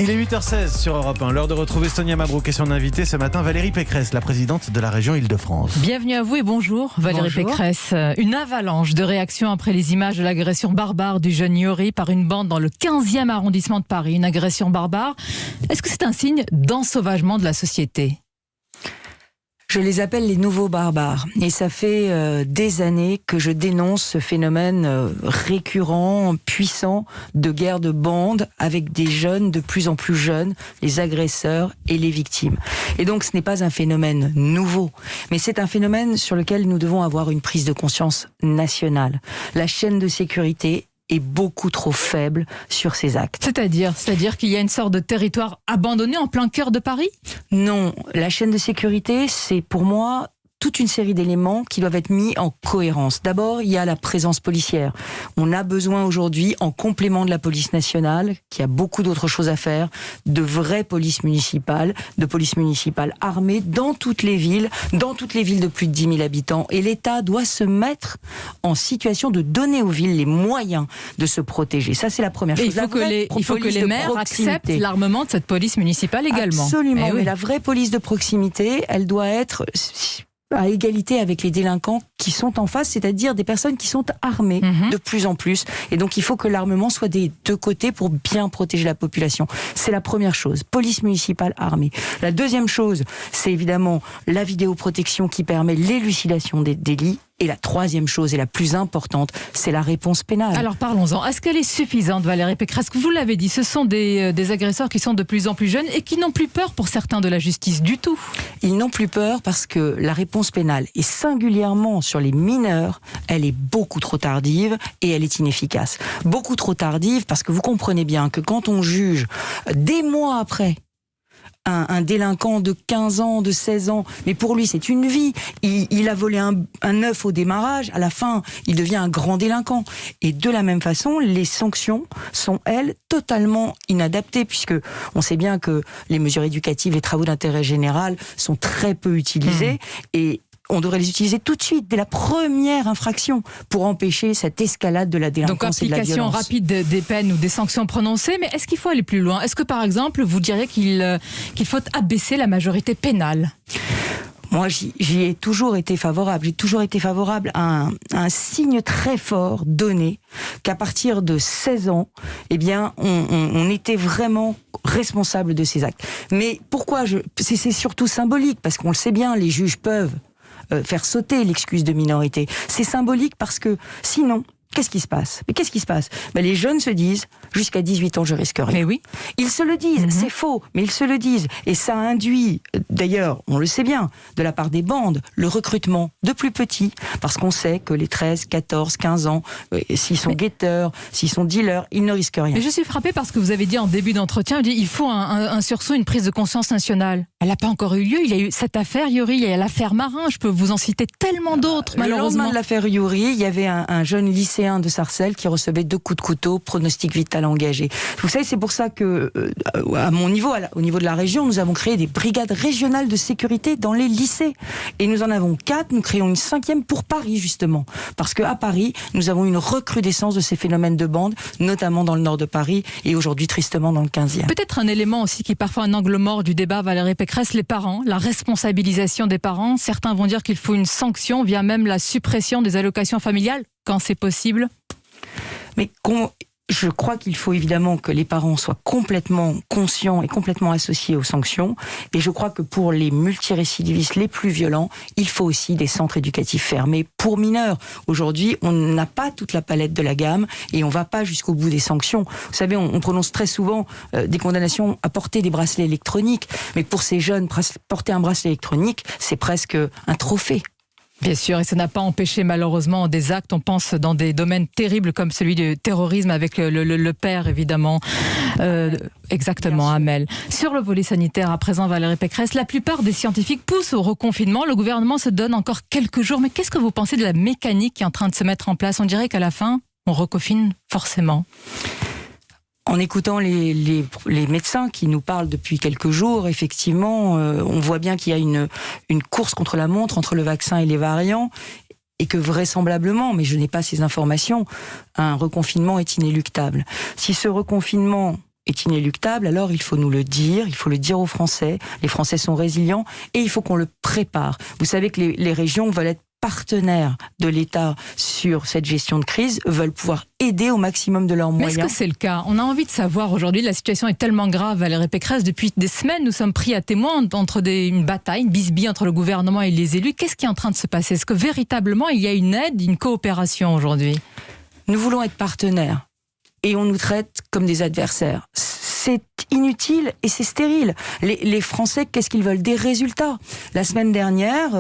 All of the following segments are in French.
Il est 8h16 sur Europe 1, l'heure de retrouver Sonia Mabrouk et son invitée ce matin, Valérie Pécresse, la présidente de la région Île-de-France. Bienvenue à vous et bonjour Valérie Pécresse. Une avalanche de réactions après les images de l'agression barbare du jeune Yuri par une bande dans le 15e arrondissement de Paris. Une agression barbare, est-ce que c'est un signe d'ensauvagement de la société ? Je les appelle les nouveaux barbares. Et ça fait des années que je dénonce ce phénomène récurrent, puissant, de guerre de bande avec des jeunes de plus en plus jeunes, les agresseurs et les victimes. Et donc ce n'est pas un phénomène nouveau, mais c'est un phénomène sur lequel nous devons avoir une prise de conscience nationale. La chaîne de sécurité est beaucoup trop faible sur ces actes. C'est-à-dire qu'il y a une sorte de territoire abandonné en plein cœur de Paris ? Non, la chaîne de sécurité, c'est pour moi toute une série d'éléments qui doivent être mis en cohérence. D'abord, il y a la présence policière. On a besoin aujourd'hui, en complément de la police nationale, qui a beaucoup d'autres choses à faire, de vraies polices municipales, de police municipale armée dans toutes les villes de plus de 10 000 habitants. Et l'État doit se mettre en situation de donner aux villes les moyens de se protéger. Ça, c'est la première chose. Il faut que les maires acceptent l'armement de cette police municipale également. Absolument, mais la vraie police de proximité, elle doit être à égalité avec les délinquants qui sont en face, c'est-à-dire des personnes qui sont armées de plus en plus. Et donc il faut que l'armement soit des deux côtés pour bien protéger la population. C'est la première chose, police municipale armée. La deuxième chose, c'est évidemment la vidéoprotection qui permet l'élucidation des délits. Et la troisième chose, et la plus importante, c'est la réponse pénale. Alors parlons-en. Est-ce qu'elle est suffisante, Valérie Pécresse ? Vous l'avez dit, ce sont des agresseurs qui sont de plus en plus jeunes et qui n'ont plus peur pour certains de la justice du tout. Ils n'ont plus peur parce que la réponse pénale, et singulièrement sur les mineurs, elle est beaucoup trop tardive et elle est inefficace. Beaucoup trop tardive parce que vous comprenez bien que quand on juge des mois après un délinquant de 15 ans, de 16 ans, mais pour lui c'est une vie. Il a volé un œuf au démarrage, à la fin il devient un grand délinquant. Et de la même façon, les sanctions sont, elles, totalement inadaptées, puisque on sait bien que les mesures éducatives, les travaux d'intérêt général sont très peu utilisés, et on devrait les utiliser tout de suite, dès la première infraction, pour empêcher cette escalade de la délinquance et de la violence. Donc application rapide des peines ou des sanctions prononcées, mais est-ce qu'il faut aller plus loin ? Est-ce que par exemple, vous diriez qu'il faut abaisser la majorité pénale ? Moi, j'y ai toujours été favorable. J'ai toujours été favorable à un signe très fort donné qu'à partir de 16 ans, eh bien, on était vraiment responsable de ces actes. Mais pourquoi c'est surtout symbolique, parce qu'on le sait bien, les juges peuvent faire sauter l'excuse de minorité. C'est symbolique parce que sinon, qu'est-ce qui se passe ? Mais qu'est-ce qui se passe ? Les jeunes se disent, jusqu'à 18 ans, je risque rien. Mais oui. Ils se le disent, c'est faux, mais ils se le disent. Et ça induit, d'ailleurs, on le sait bien, de la part des bandes, le recrutement de plus petits, parce qu'on sait que les 13, 14, 15 ans, s'ils sont guetteurs, s'ils sont dealers, ils ne risquent rien. Mais je suis frappée parce que vous avez dit en début d'entretien, il faut un sursaut, une prise de conscience nationale. Elle n'a pas encore eu lieu. Il y a eu cette affaire Yuri, il y a l'affaire Marin, je peux vous en citer tellement d'autres, malheureusement. Le lendemain de l'affaire Yuri, il y avait un jeune lycéen de Sarcelles qui recevait 2 coups de couteau, pronostic vital engagé. Vous savez, c'est pour ça que, à mon niveau, au niveau de la région, nous avons créé des brigades régionales de sécurité dans les lycées. Et nous en avons 4, nous créons une 5e pour Paris, justement. Parce qu'à Paris, nous avons une recrudescence de ces phénomènes de bande, notamment dans le nord de Paris, et aujourd'hui, tristement, dans le 15e. Peut-être un élément aussi qui est parfois un angle mort du débat, Valérie Pécresse, les parents, la responsabilisation des parents. Certains vont dire qu'il faut une sanction via même la suppression des allocations familiales, quand c'est possible. Mais je crois qu'il faut évidemment que les parents soient complètement conscients et complètement associés aux sanctions. Et je crois que pour les multirécidivistes les plus violents, il faut aussi des centres éducatifs fermés pour mineurs. Aujourd'hui, on n'a pas toute la palette de la gamme et on ne va pas jusqu'au bout des sanctions. Vous savez, on prononce très souvent des condamnations à porter des bracelets électroniques. Mais pour ces jeunes, porter un bracelet électronique, c'est presque un trophée. Bien sûr, et ça n'a pas empêché malheureusement des actes. On pense dans des domaines terribles comme celui du terrorisme avec le père, évidemment. Exactement, Amel. Sur le volet sanitaire, à présent, Valérie Pécresse, la plupart des scientifiques poussent au reconfinement. Le gouvernement se donne encore quelques jours. Mais qu'est-ce que vous pensez de la mécanique qui est en train de se mettre en place ? On dirait qu'à la fin, on reconfine forcément. En écoutant les médecins qui nous parlent depuis quelques jours, effectivement, on voit bien qu'il y a une course contre la montre entre le vaccin et les variants, et que vraisemblablement, mais je n'ai pas ces informations, un reconfinement est inéluctable. Si ce reconfinement est inéluctable, alors il faut nous le dire, il faut le dire aux Français. Les Français sont résilients et il faut qu'on le prépare. Vous savez que les régions veulent être partenaires de l'État sur cette gestion de crise, veulent pouvoir aider au maximum de leurs moyens. Mais est-ce que c'est le cas? On a envie de savoir aujourd'hui, la situation est tellement grave, Valérie Pécresse, depuis des semaines, nous sommes pris à témoin entre une bataille, une bisbille entre le gouvernement et les élus. Qu'est-ce qui est en train de se passer? Est-ce que véritablement il y a une aide, une coopération aujourd'hui? Nous voulons être partenaires et on nous traite comme des adversaires. C'est inutile et c'est stérile. Les Français, qu'est-ce qu'ils veulent? Des résultats. La semaine dernière,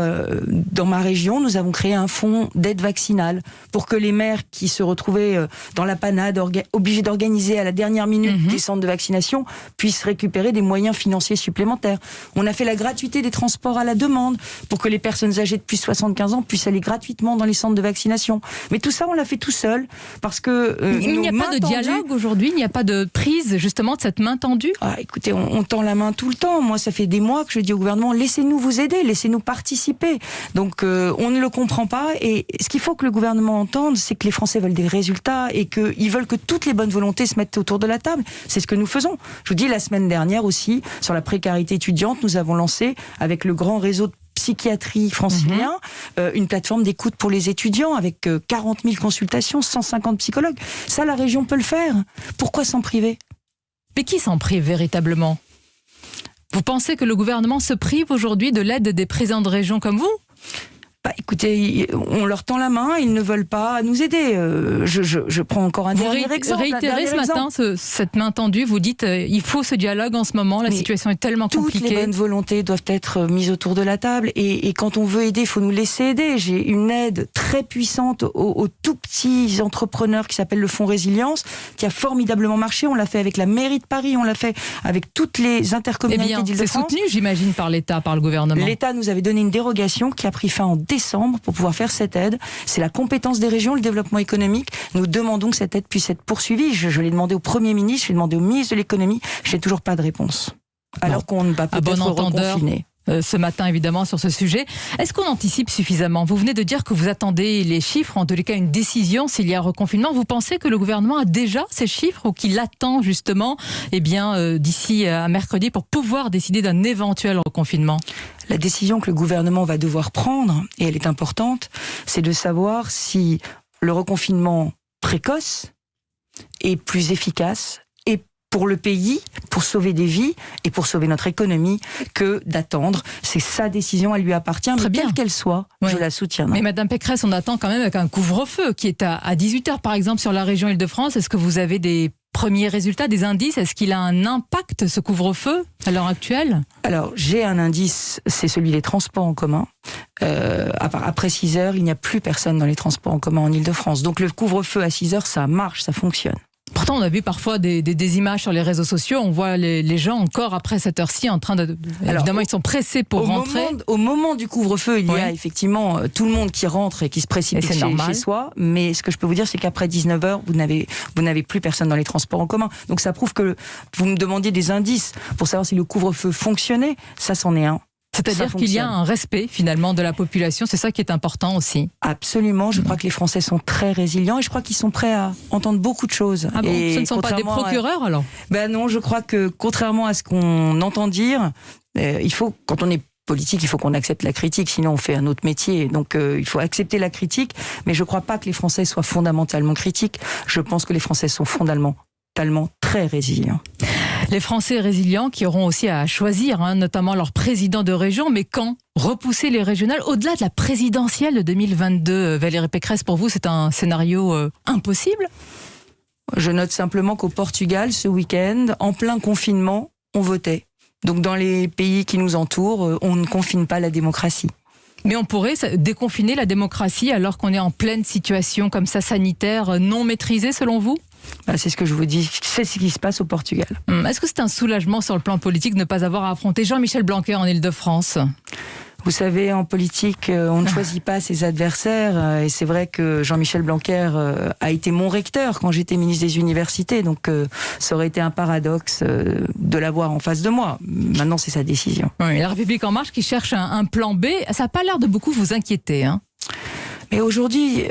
dans ma région, nous avons créé un fonds d'aide vaccinale pour que les maires qui se retrouvaient dans la panade, obligés d'organiser à la dernière minute des centres de vaccination, puissent récupérer des moyens financiers supplémentaires. On a fait la gratuité des transports à la demande pour que les personnes âgées de plus de 75 ans puissent aller gratuitement dans les centres de vaccination. Mais tout ça, on l'a fait tout seul parce que il n'y a pas de dialogue aujourd'hui, il n'y a pas de prise justement de cette main tendue. Écoutez, on tend la main tout le temps. Moi, ça fait des mois que je dis au gouvernement, laissez-nous vous aider, laissez-nous participer. Donc, on ne le comprend pas. Et ce qu'il faut que le gouvernement entende, c'est que les Français veulent des résultats et qu'ils veulent que toutes les bonnes volontés se mettent autour de la table. C'est ce que nous faisons. Je vous dis, la semaine dernière aussi, sur la précarité étudiante, nous avons lancé, avec le grand réseau de psychiatrie francilien, une plateforme d'écoute pour les étudiants avec 40 000 consultations, 150 psychologues. Ça, la région peut le faire. Pourquoi s'en priver ? Mais qui s'en prive véritablement? Vous pensez que le gouvernement se prive aujourd'hui de l'aide des présidents de région comme vous? Écoutez, on leur tend la main, ils ne veulent pas nous aider. Je prends encore un dernier exemple. Vous réitérez ce matin cette main tendue, vous dites il faut ce dialogue en ce moment, la situation est tellement compliquée. Toutes les bonnes volontés doivent être mises autour de la table et quand on veut aider, il faut nous laisser aider. J'ai une aide très puissante aux tout petits entrepreneurs qui s'appelle le Fonds Résilience, qui a formidablement marché. On l'a fait avec la mairie de Paris, on l'a fait avec toutes les intercommunalités d'Île-de-France. C'est soutenu, j'imagine, par l'État, par le gouvernement. L'État nous avait donné une dérogation qui a pris fin en décembre pour pouvoir faire cette aide. C'est la compétence des régions, le développement économique. Nous demandons que cette aide puisse être poursuivie. Je l'ai demandé au Premier ministre, je l'ai demandé au ministre de l'économie. Je n'ai toujours pas de réponse. Alors qu'on va peut-être reconfiner. Ce matin, évidemment, sur ce sujet. Est-ce qu'on anticipe suffisamment? Vous venez de dire que vous attendez les chiffres, en tous les cas une décision s'il y a reconfinement. Vous pensez que le gouvernement a déjà ces chiffres ou qu'il attend justement d'ici à mercredi pour pouvoir décider d'un éventuel reconfinement? La décision que le gouvernement va devoir prendre, et elle est importante, c'est de savoir si le reconfinement précoce est plus efficace pour le pays, pour sauver des vies et pour sauver notre économie, que d'attendre. C'est sa décision, elle lui appartient, mais quelle qu'elle soit, je la soutiendrai. Mais Madame Pécresse, on attend quand même avec un couvre-feu qui est à 18h par exemple sur la région Île-de-France. Est-ce que vous avez des premiers résultats, des indices? Est-ce qu'il a un impact, ce couvre-feu, à l'heure actuelle? Alors, j'ai un indice, c'est celui des transports en commun. Après 6h, il n'y a plus personne dans les transports en commun en Île-de-France. Donc le couvre-feu à 6h, ça marche, ça fonctionne. Pourtant, on a vu parfois des images sur les réseaux sociaux. On voit les gens encore après cette heure-ci en train de... Évidemment, ils sont pressés pour rentrer. Au moment du couvre-feu, il y a effectivement tout le monde qui rentre et qui se précipite chez soi. Mais ce que je peux vous dire, c'est qu'après 19h, vous n'avez plus personne dans les transports en commun. Donc ça prouve que vous me demandiez des indices pour savoir si le couvre-feu fonctionnait. Ça, c'en est un. C'est-à-dire qu'il y a un respect finalement de la population, c'est ça qui est important aussi. Absolument, je crois que les Français sont très résilients et je crois qu'ils sont prêts à entendre beaucoup de choses. Ah bon, et ce ne sont pas des procureurs alors? Ben non, je crois que contrairement à ce qu'on entend dire, il faut, quand on est politique, il faut qu'on accepte la critique, sinon on fait un autre métier. Donc il faut accepter la critique, mais je ne crois pas que les Français soient fondamentalement critiques. Je pense que les Français sont fondamentalement très résilients. Les Français résilients qui auront aussi à choisir, notamment leur président de région, mais quand repousser les régionales au-delà de la présidentielle de 2022? Valérie Pécresse, pour vous, c'est un scénario impossible? Je note simplement qu'au Portugal, ce week-end, en plein confinement, on votait. Donc dans les pays qui nous entourent, on ne confine pas la démocratie. Mais on pourrait déconfiner la démocratie alors qu'on est en pleine situation comme ça sanitaire non maîtrisée selon vous? C'est ce que je vous dis, c'est ce qui se passe au Portugal. Est-ce que c'est un soulagement sur le plan politique de ne pas avoir à affronter Jean-Michel Blanquer en Île-de-France? Vous savez, en politique, on ne choisit pas ses adversaires. Et c'est vrai que Jean-Michel Blanquer a été mon recteur quand j'étais ministre des Universités. Donc ça aurait été un paradoxe de l'avoir en face de moi. Maintenant, c'est sa décision. Oui, la République En Marche qui cherche un plan B, ça n'a pas l'air de beaucoup vous inquiéter, Mais aujourd'hui,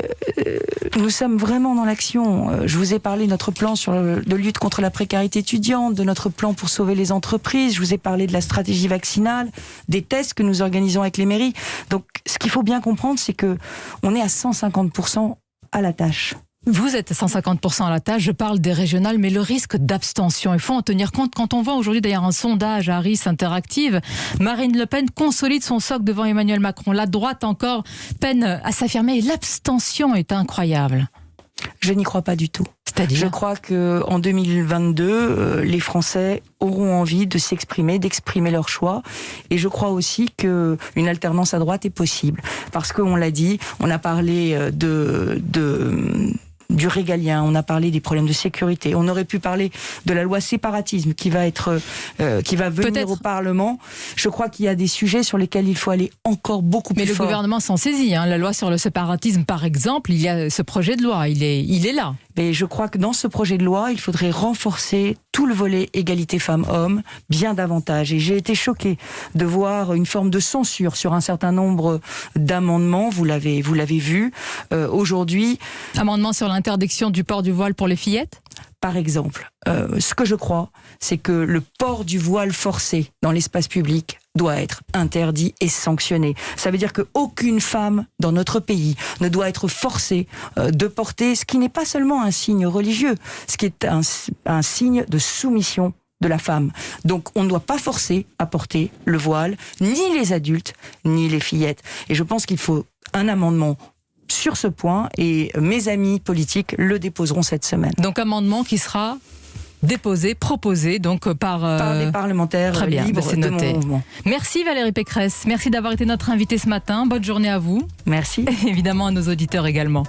nous sommes vraiment dans l'action. Je vous ai parlé de notre plan de lutte contre la précarité étudiante, de notre plan pour sauver les entreprises. Je vous ai parlé de la stratégie vaccinale, des tests que nous organisons avec les mairies. Donc, ce qu'il faut bien comprendre, c'est que on est à 150% à la tâche. Vous êtes 150% à la tâche, je parle des régionales, mais le risque d'abstention, il faut en tenir compte. Quand on voit aujourd'hui d'ailleurs un sondage Harris Interactive, Marine Le Pen consolide son socle devant Emmanuel Macron. La droite encore peine à s'affirmer et l'abstention est incroyable. Je n'y crois pas du tout. C'est-à-dire ? Je crois qu'en 2022, les Français auront envie de s'exprimer, d'exprimer leur choix. Et je crois aussi qu'une alternance à droite est possible. Parce qu'on l'a dit, on a parlé du régalien, on a parlé des problèmes de sécurité, on aurait pu parler de la loi séparatisme qui va venir Peut-être. au Parlement. Je crois qu'il y a des sujets sur lesquels il faut aller encore beaucoup plus Mais le fort. gouvernement s'en saisit. La loi sur le séparatisme, par exemple, il y a ce projet de loi, il est là. Mais je crois que dans ce projet de loi, il faudrait renforcer tout le volet égalité femmes-hommes bien davantage. Et j'ai été choquée de voir une forme de censure sur un certain nombre d'amendements. Vous l'avez vu. Aujourd'hui, Amendement sur l'interdiction du port du voile pour les fillettes ? par exemple, ce que je crois, c'est que le port du voile forcé dans l'espace public doit être interdit et sanctionné. Ça veut dire qu'aucune femme dans notre pays ne doit être forcée de porter ce qui n'est pas seulement un signe religieux, ce qui est un signe de soumission de la femme. Donc on ne doit pas forcer à porter le voile, ni les adultes, ni les fillettes. Et je pense qu'il faut un amendement sur ce point, et mes amis politiques le déposeront cette semaine. Donc amendement qui sera proposé donc par des parlementaires très bien, libres c'est de noté. mon mouvement. Merci Valérie Pécresse, merci d'avoir été notre invitée ce matin. Bonne journée à vous. Merci. Et évidemment à nos auditeurs également.